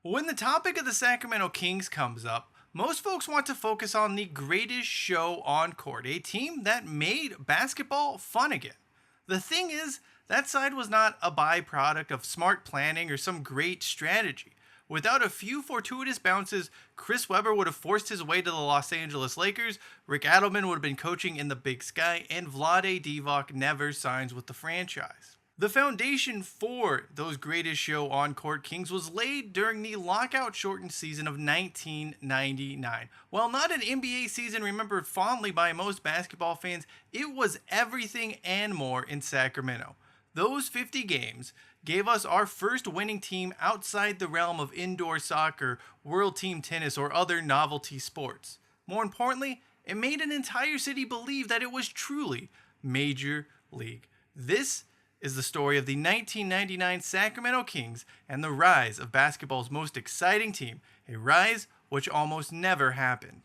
When the topic of the Sacramento Kings comes up, most folks want to focus on the greatest show on court, a team that made basketball fun again. The thing is, that side was not a byproduct of smart planning or some great strategy. Without a few fortuitous bounces, Chris Webber would have forced his way to the Los Angeles Lakers, Rick Adelman would have been coaching in the Big Sky, and Vlade Divac never signs with the franchise. The foundation for those greatest show on court Kings was laid during the lockout shortened season of 1999. While not an NBA season remembered fondly by most basketball fans, it was everything and more in Sacramento. Those 50 games gave us our first winning team outside the realm of indoor soccer, world team tennis, or other novelty sports. More importantly, it made an entire city believe that it was truly Major League. This is the story of the 1999 Sacramento Kings and the rise of basketball's most exciting team, a rise which almost never happened.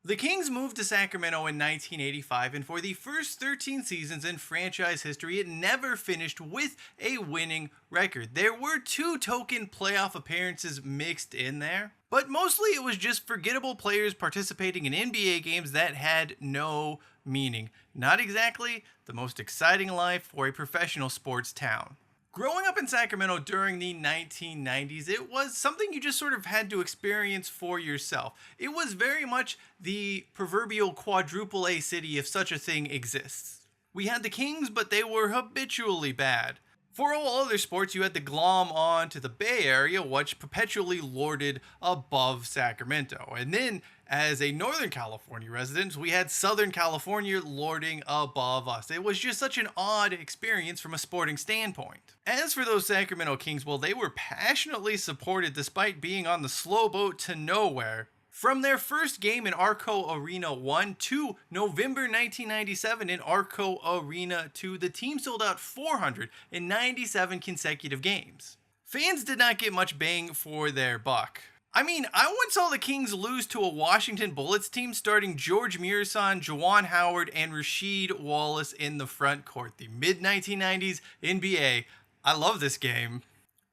The Kings moved to Sacramento in 1985, and for the first 13 seasons in franchise history, it never finished with a winning record. There were two token playoff appearances mixed in there, but mostly it was just forgettable players participating in NBA games that had no meaning. Not exactly the most exciting life for a professional sports town. Growing up in Sacramento during the 1990s, it was something you just sort of had to experience for yourself. It was very much the proverbial quadruple A city, if such a thing exists. We had the Kings, but they were habitually bad. For all other sports, you had to glom on to the Bay Area, which perpetually lorded above Sacramento. And then, as a Northern California resident, we had Southern California lording above us. It was just such an odd experience from a sporting standpoint. As for those Sacramento Kings, well, they were passionately supported despite being on the slow boat to nowhere. From their first game in Arco Arena 1 to November 1997 in Arco Arena 2, the team sold out 497 consecutive games. Fans did not get much bang for their buck. I mean, I once saw the Kings lose to a Washington Bullets team starting George Murison, Juwan Howard, and Rasheed Wallace in the front court. The mid-1990s NBA. I love this game.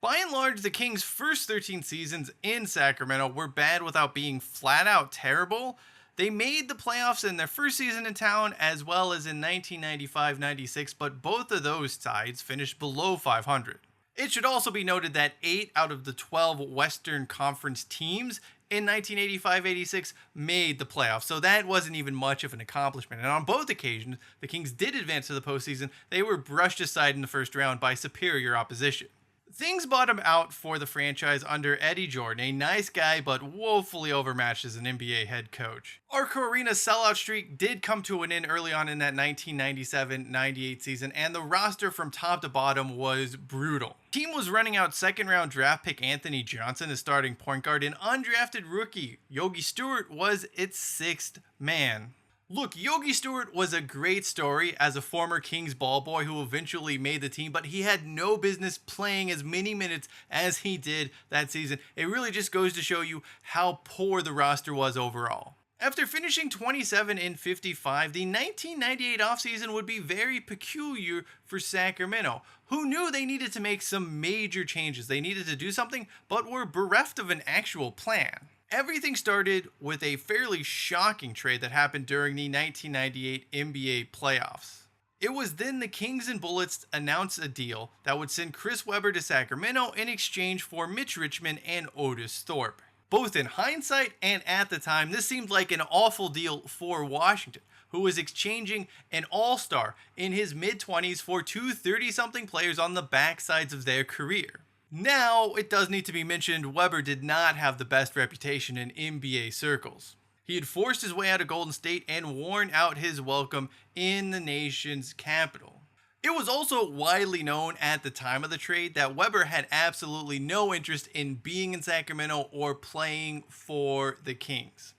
By and large, the Kings' first 13 seasons in Sacramento were bad without being flat out terrible. They made the playoffs in their first season in town as well as in 1995-96, but both of those sides finished below 500. It should also be noted that 8 out of the 12 Western Conference teams in 1985-86 made the playoffs, so that wasn't even much of an accomplishment. And on both occasions, the Kings did advance to the postseason. They were brushed aside in the first round by superior opposition. Things bottomed out for the franchise under Eddie Jordan, a nice guy but woefully overmatched as an NBA head coach. Arco Arena's sellout streak did come to an end early on in that 1997-98 season, and the roster from top to bottom was brutal. The team was running out second-round draft pick Anthony Johnson as starting point guard, and undrafted rookie Yogi Stewart was its sixth man. Look, Yogi Stewart was a great story as a former Kings ball boy who eventually made the team, but he had no business playing as many minutes as he did that season. It really just goes to show you how poor the roster was overall. After finishing 27 in 55, the 1998 offseason would be very peculiar for Sacramento, who knew they needed to make some major changes. They needed to do something, but were bereft of an actual plan. Everything started with a fairly shocking trade that happened during the 1998 NBA playoffs. It was then the Kings and Bullets announced a deal that would send Chris Webber to Sacramento in exchange for Mitch Richmond and Otis Thorpe. Both in hindsight and at the time, this seemed like an awful deal for Washington, who was exchanging an all-star in his mid-20s for two 30-something players on the backsides of their career. Now, it does need to be mentioned, Webber did not have the best reputation in NBA circles. He had forced his way out of Golden State and worn out his welcome in the nation's capital. It was also widely known at the time of the trade that Webber had absolutely no interest in being in Sacramento or playing for the Kings.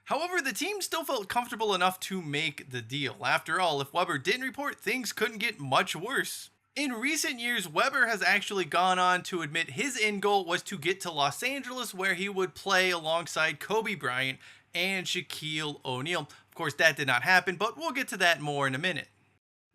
However, the team still felt comfortable enough to make the deal. After all, if Webber didn't report, things couldn't get much worse. In recent years, Webber has actually gone on to admit his end goal was to get to Los Angeles, where he would play alongside Kobe Bryant and Shaquille O'Neal. Of course, that did not happen, but we'll get to that more in a minute.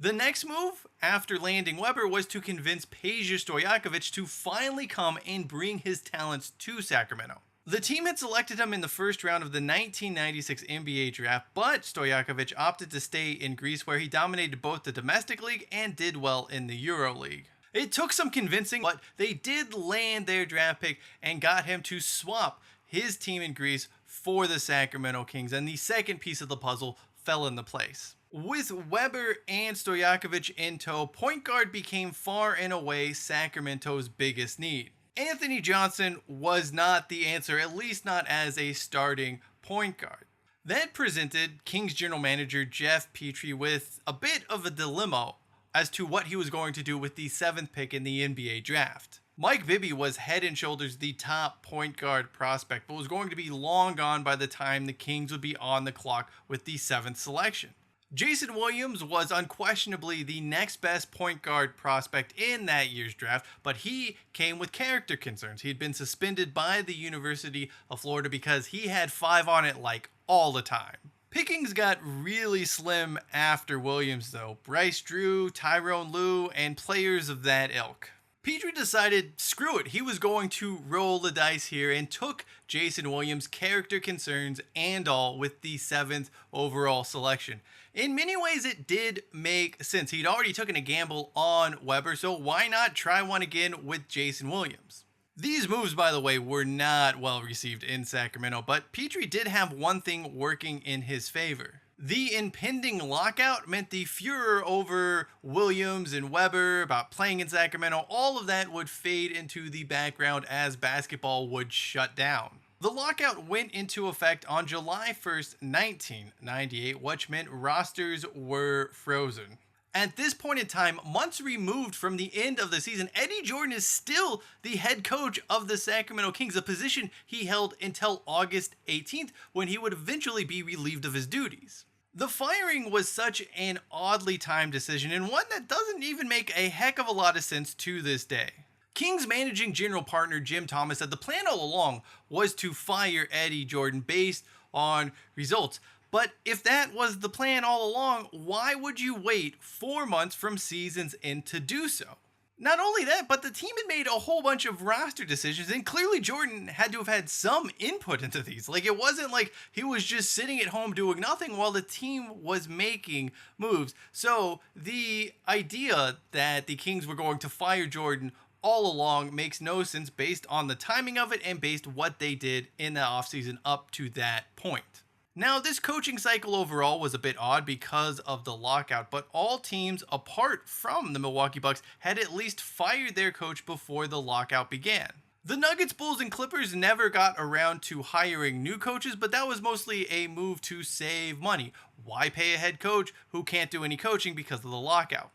The next move after landing Weber was to convince Peja Stojakovic to finally come and bring his talents to Sacramento. The team had selected him in the first round of the 1996 NBA draft, but Stojakovic opted to stay in Greece where he dominated both the domestic league and did well in the EuroLeague. It took some convincing, but they did land their draft pick and got him to swap his team in Greece for the Sacramento Kings, and the second piece of the puzzle fell into place. With Weber and Stojakovic in tow, point guard became far and away Sacramento's biggest need. Anthony Johnson was not the answer, at least not as a starting point guard. That presented Kings general manager Jeff Petrie with a bit of a dilemma as to what he was going to do with the 7th pick in the NBA draft. Mike Bibby was head and shoulders the top point guard prospect, but was going to be long gone by the time the Kings would be on the clock with the 7th selection. Jason Williams was unquestionably the next best point guard prospect in that year's draft, but he came with character concerns. He had been suspended by the University of Florida because he had 5 on it like all the time. Pickings got really slim after Williams though. Bryce Drew, Tyrone Lue, and players of that ilk. Petrie decided, screw it, he was going to roll the dice here and took Jason Williams' character concerns and all with the 7th overall selection. In many ways, it did make sense. He'd already taken a gamble on Weber, so why not try one again with Jason Williams? These moves, by the way, were not well received in Sacramento, but Petrie did have one thing working in his favor. The impending lockout meant the furor over Williams and Weber about playing in Sacramento, all of that would fade into the background as basketball would shut down. The lockout went into effect on July 1st, 1998, which meant rosters were frozen. At this point in time, months removed from the end of the season, Eddie Jordan is still the head coach of the Sacramento Kings, a position he held until August 18th, when he would eventually be relieved of his duties. The firing was such an oddly timed decision, and one that doesn't even make a heck of a lot of sense to this day. Kings managing general partner Jim Thomas said the plan all along was to fire Eddie Jordan based on results. But if that was the plan all along, why would you wait 4 months from season's end to do so? Not only that, but the team had made a whole bunch of roster decisions, and clearly Jordan had to have had some input into these. Like, it wasn't like he was just sitting at home doing nothing while the team was making moves. So the idea that the Kings were going to fire Jordan all along makes no sense based on the timing of it and based what they did in the offseason up to that point. Now, this coaching cycle overall was a bit odd because of the lockout, but all teams apart from the Milwaukee Bucks had at least fired their coach before the lockout began. The Nuggets, Bulls, and Clippers never got around to hiring new coaches, but that was mostly a move to save money. Why pay a head coach who can't do any coaching because of the lockout?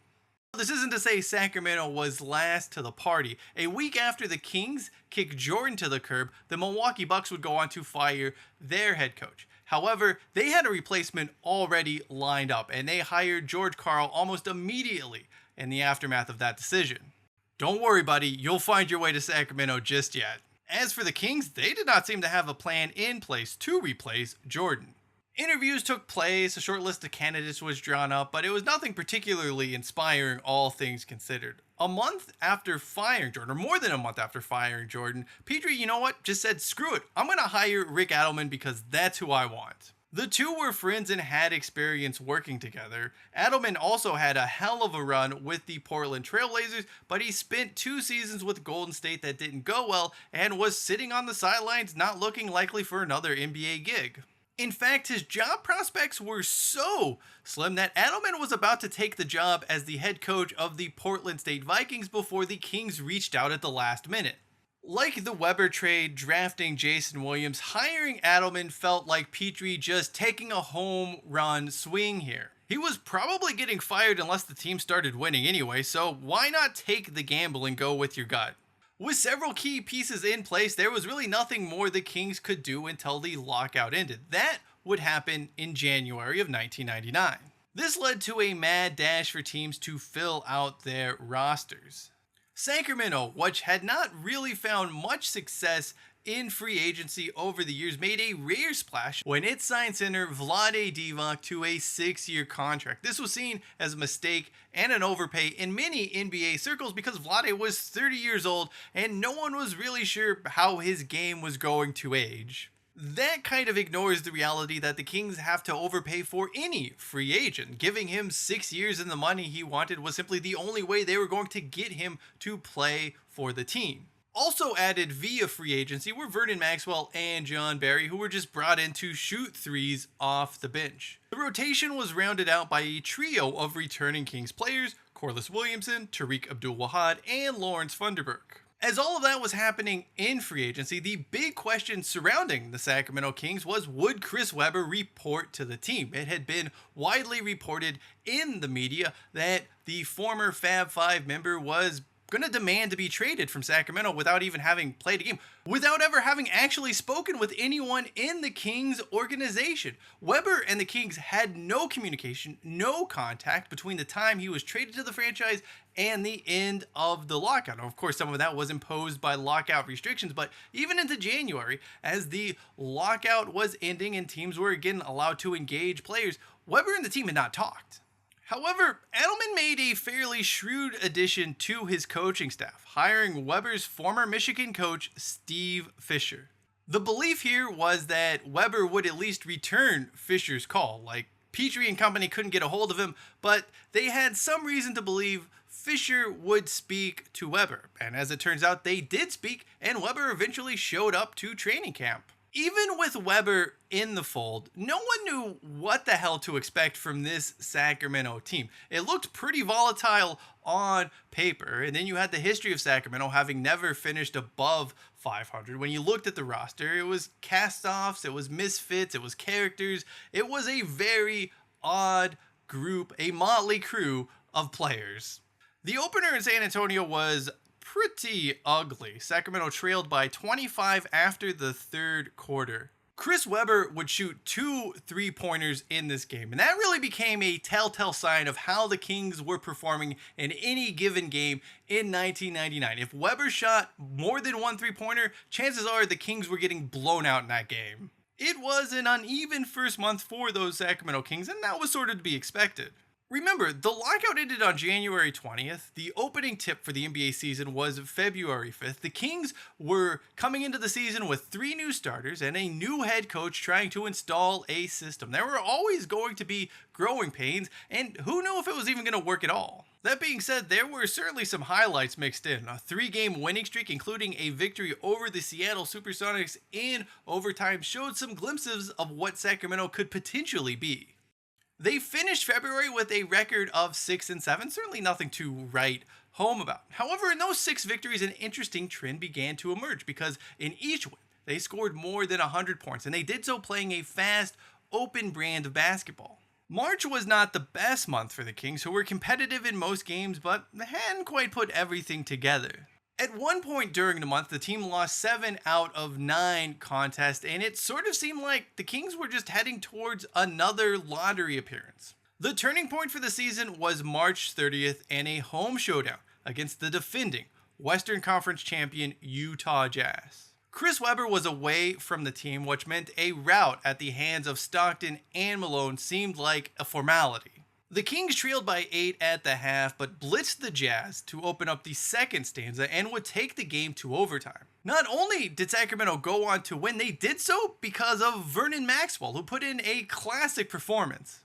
This isn't to say Sacramento was last to the party. A week after the Kings kicked Jordan to the curb, the Milwaukee Bucks would go on to fire their head coach. However, they had a replacement already lined up, and they hired George Karl almost immediately in the aftermath of that decision. Don't worry, buddy, you'll find your way to Sacramento just yet. As for the Kings, they did not seem to have a plan in place to replace Jordan. Interviews took place, a short list of candidates was drawn up, but it was nothing particularly inspiring, all things considered. A month after firing Jordan, or more than a month after firing Jordan, Petrie, you know what, just said, screw it, I'm going to hire Rick Adelman because that's who I want. The two were friends and had experience working together. Adelman also had a hell of a run with the Portland Trailblazers, but he spent 2 seasons with Golden State that didn't go well and was sitting on the sidelines not looking likely for another NBA gig. In fact, his job prospects were so slim that Adelman was about to take the job as the head coach of the Portland State Vikings before the Kings reached out at the last minute. Like the Weber trade drafting Jason Williams, hiring Adelman felt like Petrie just taking a home run swing here. He was probably getting fired unless the team started winning anyway, so why not take the gamble and go with your gut? With several key pieces in place, there was really nothing more the Kings could do until the lockout ended. That would happen in January of 1999. This led to a mad dash for teams to fill out their rosters. Sacramento, which had not really found much success in free agency over the years, made a rare splash when it signed center Vlade Divac to a 6-year contract. This was seen as a mistake and an overpay in many NBA circles because Vlade was 30 years old and no one was really sure how his game was going to age. That kind of ignores the reality that the Kings have to overpay for any free agent. Giving him 6 years and the money he wanted was simply the only way they were going to get him to play for the team. Also added via free agency were Vernon Maxwell and John Barry, who were just brought in to shoot threes off the bench. The rotation was rounded out by a trio of returning Kings players: Corliss Williamson, Tariq Abdul-Wahad, and Lawrence Funderburk. As all of that was happening in free agency, the big question surrounding the Sacramento Kings was, would Chris Webber report to the team? It had been widely reported in the media that the former Fab Five member was going to demand to be traded from Sacramento without even having played a game, without ever having actually spoken with anyone in the Kings organization. Webber and the Kings had no communication, no contact between the time he was traded to the franchise and the end of the lockout. Now, of course, some of that was imposed by lockout restrictions, but even into January, as the lockout was ending and teams were again allowed to engage players, Webber and the team had not talked. However, Adelman made a fairly shrewd addition to his coaching staff, hiring Webber's former Michigan coach, Steve Fisher. The belief here was that Webber would at least return Fisher's call. Like, Petrie and company couldn't get a hold of him, but they had some reason to believe Fisher would speak to Webber. And as it turns out, they did speak, and Webber eventually showed up to training camp. Even with Webber in the fold, no one knew what the hell to expect from this Sacramento team. It looked pretty volatile on paper, and then you had the history of Sacramento having never finished above 500. When you looked at the roster, it was cast-offs, it was misfits, it was characters. It was a very odd group, a motley crew of players. The opener in San Antonio was pretty ugly. Sacramento trailed by 25 after the third quarter. Chris Webber would shoot 2 3-pointers in this game, and that really became a telltale sign of how the Kings were performing in any given game in 1999. If Webber shot more than 1 3-pointer, chances are the Kings were getting blown out in that game. It was an uneven first month for those Sacramento Kings, and that was sort of to be expected. Remember, the lockout ended on January 20th. The opening tip for the NBA season was February 5th. The Kings were coming into the season with 3 new starters and a new head coach trying to install a system. There were always going to be growing pains, and who knew if it was even going to work at all. That being said, there were certainly some highlights mixed in. A 3-game winning streak, including a victory over the Seattle Supersonics in overtime, showed some glimpses of what Sacramento could potentially be. They finished February with a record of 6-7, certainly nothing to write home about. However, in those 6 victories, an interesting trend began to emerge because in each win, they scored more than 100 points, and they did so playing a fast, open brand of basketball. March was not the best month for the Kings, who were competitive in most games, but hadn't quite put everything together. At one point during the month, the team lost 7 out of 9 contests, and it sort of seemed like the Kings were just heading towards another lottery appearance. The turning point for the season was March 30th and a home showdown against the defending Western Conference champion Utah Jazz. Chris Webber was away from the team, which meant a rout at the hands of Stockton and Malone seemed like a formality. The Kings trailed by 8 at the half, but blitzed the Jazz to open up the second stanza and would take the game to overtime. Not only did Sacramento go on to win, they did so because of Vernon Maxwell, who put in a classic performance.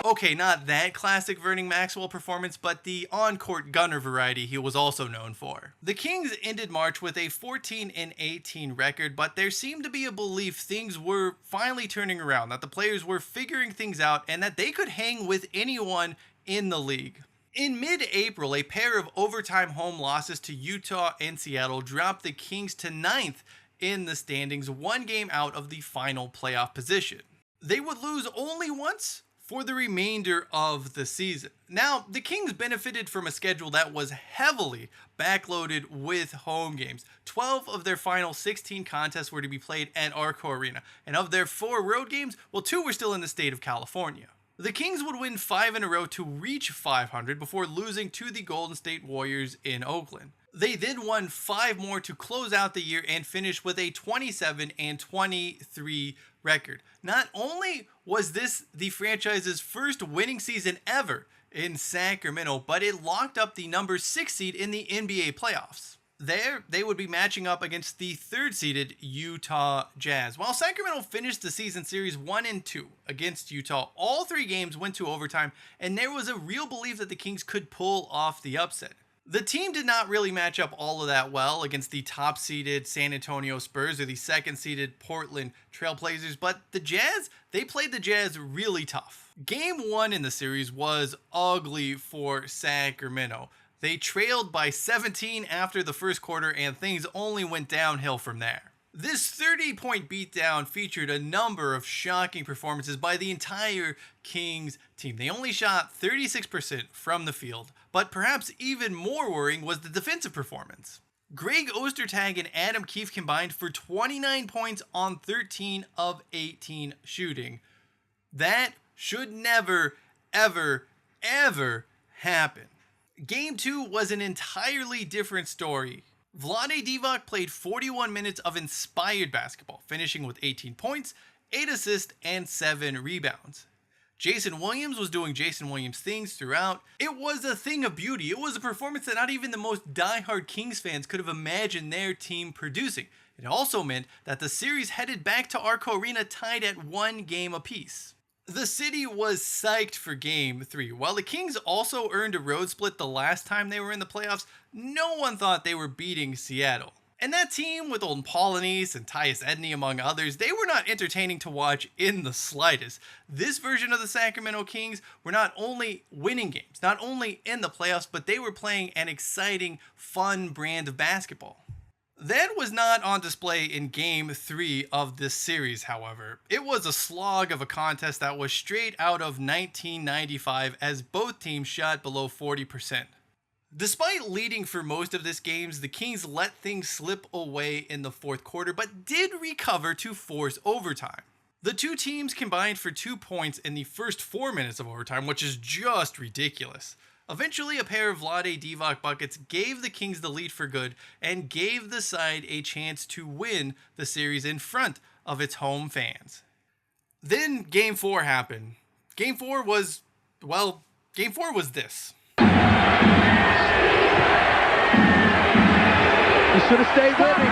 Okay, not that classic Vernon Maxwell performance, but the on-court gunner variety he was also known for. The Kings ended March with a 14-18 record, but there seemed to be a belief things were finally turning around, that the players were figuring things out, and that they could hang with anyone in the league. In mid-April, a pair of overtime home losses to Utah and Seattle dropped the Kings to 9th in the standings, 1 game out of the final playoff position. They would lose only once for the remainder of the season. Now, the Kings benefited from a schedule that was heavily backloaded with home games. 12 of their final 16 contests were to be played at Arco Arena, and of their 4 road games, well, 2 were still in the state of California. The Kings would win 5 in a row to reach 500 before losing to the Golden State Warriors in Oakland. They then won 5 more to close out the year and finish with a 27-23 record. Not only was this the franchise's first winning season ever in Sacramento, but it locked up the number 6 seed in the NBA playoffs. There, they would be matching up against the 3rd seeded Utah Jazz. While Sacramento finished the season series 1-2 against Utah, all 3 games went to overtime, and there was a real belief that the Kings could pull off the upset. The team did not really match up all of that well against the top-seeded San Antonio Spurs or the 2nd-seeded Portland Trailblazers, but the Jazz, they played the Jazz really tough. Game 1 in the series was ugly for Sacramento. They trailed by 17 after the first quarter, and things only went downhill from there. This 30-point beatdown featured a number of shocking performances by the entire Kings team. They only shot 36% from the field, but perhaps even more worrying was the defensive performance. Greg Ostertag and Adam Keefe combined for 29 points on 13 of 18 shooting. That should never, ever, ever happen. Game 2 was an entirely different story. Vlade Divac played 41 minutes of inspired basketball, finishing with 18 points, 8 assists, and 7 rebounds. Jason Williams was doing Jason Williams things throughout. It was a thing of beauty. It was a performance that not even the most diehard Kings fans could have imagined their team producing. It also meant that the series headed back to Arco Arena tied at 1 game apiece. The city was psyched for Game 3. While the Kings also earned a road split the last time they were in the playoffs, no one thought they were beating Seattle. And that team with Olden Polynice and Tyus Edney among others, they were not entertaining to watch in the slightest. This version of the Sacramento Kings were not only winning games, not only in the playoffs, but they were playing an exciting, fun brand of basketball. That was not on display in Game 3 of this series, however. It was a slog of a contest that was straight out of 1995 as both teams shot below 40%. Despite leading for most of this games, the Kings let things slip away in the 4th quarter, but did recover to force overtime. The two teams combined for 2 points in the first 4 minutes of overtime, which is just ridiculous. Eventually, a pair of Vlade Divac buckets gave the Kings the lead for good and gave the side a chance to win the series in front of its home fans. Then Game 4 happened. Game 4 was this. You should have stayed with me.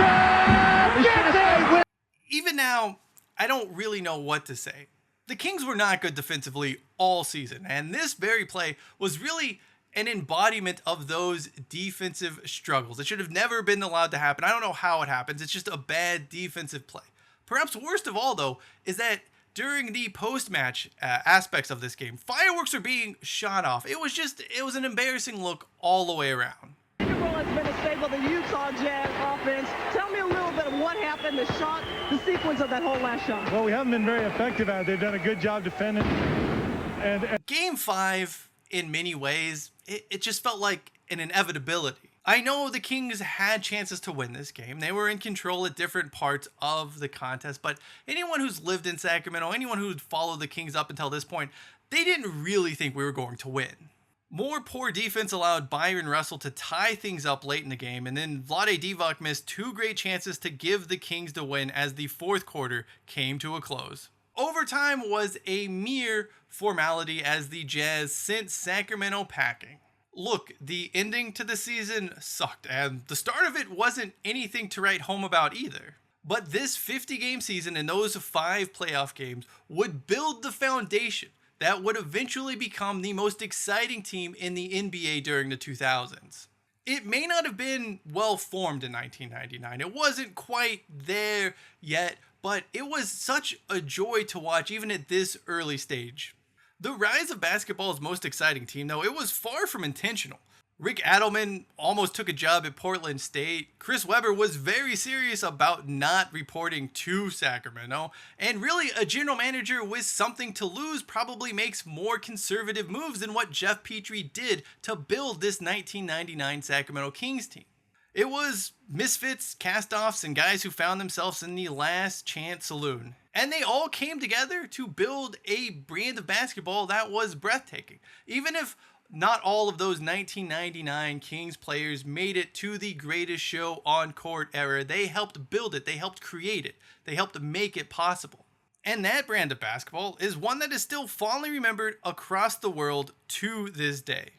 You should have stayed with me. Even now, I don't really know what to say. The Kings were not good defensively all season, and this very play was really an embodiment of those defensive struggles. It should have never been allowed to happen. I don't know how it happens. It's just a bad defensive play. Perhaps worst of all, though, is that during the post-match aspects of this game, fireworks are being shot off. It was an embarrassing look all the way around. Pick and roll has been a staple of the Utah Jazz offense. Tell me a little bit of what happened, the shot, the sequence of that whole last shot. Well, we haven't been very effective at it. They've done a good job defending. Game 5, in many ways, it just felt like an inevitability. I know the Kings had chances to win this game. They were in control at different parts of the contest, but anyone who's lived in Sacramento, anyone who'd followed the Kings up until this point, they didn't really think we were going to win. More poor defense allowed Byron Russell to tie things up late in the game, and then Vlade Divac missed 2 great chances to give the Kings the win as the 4th quarter came to a close. Overtime was a mere formality as the Jazz sent Sacramento packing. Look, the ending to the season sucked, and the start of it wasn't anything to write home about either. But this 50-game season and those 5 playoff games would build the foundation that would eventually become the most exciting team in the NBA during the 2000s. It may not have been well formed in 1999. It wasn't quite there yet, but it was such a joy to watch even at this early stage. The rise of basketball's most exciting team, though, it was far from intentional. Rick Adelman almost took a job at Portland State. Chris Webber was very serious about not reporting to Sacramento. And really, a general manager with something to lose probably makes more conservative moves than what Jeff Petrie did to build this 1999 Sacramento Kings team. It was misfits, cast-offs, and guys who found themselves in the last chance saloon. And they all came together to build a brand of basketball that was breathtaking. Even if not all of those 1999 Kings players made it to the greatest show on court era, they helped build it, they helped create it, they helped make it possible. And that brand of basketball is one that is still fondly remembered across the world to this day.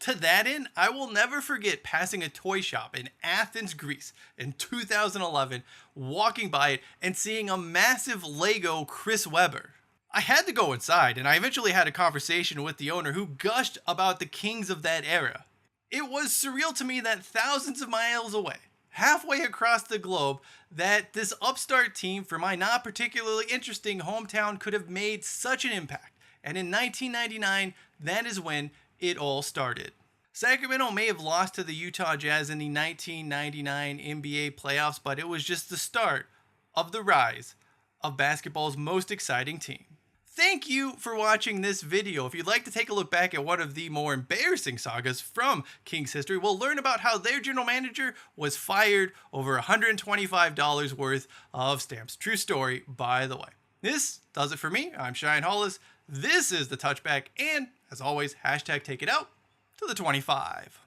To that end, I will never forget passing a toy shop in Athens, Greece in 2011, walking by it and seeing a massive Lego Chris Webber. I had to go inside, and I eventually had a conversation with the owner who gushed about the Kings of that era. It was surreal to me that thousands of miles away, halfway across the globe, that this upstart team from my not particularly interesting hometown could have made such an impact. And in 1999, that is when it all started. Sacramento may have lost to the Utah Jazz in the 1999 NBA playoffs, but it was just the start of the rise of basketball's most exciting team. Thank you for watching this video. If you'd like to take a look back at one of the more embarrassing sagas from Kings history, we'll learn about how their general manager was fired over $125 worth of stamps. True story, by the way. This does it for me. I'm Cheyenne Hollis. This is The Touchback, and as always, hashtag take it out to the 25.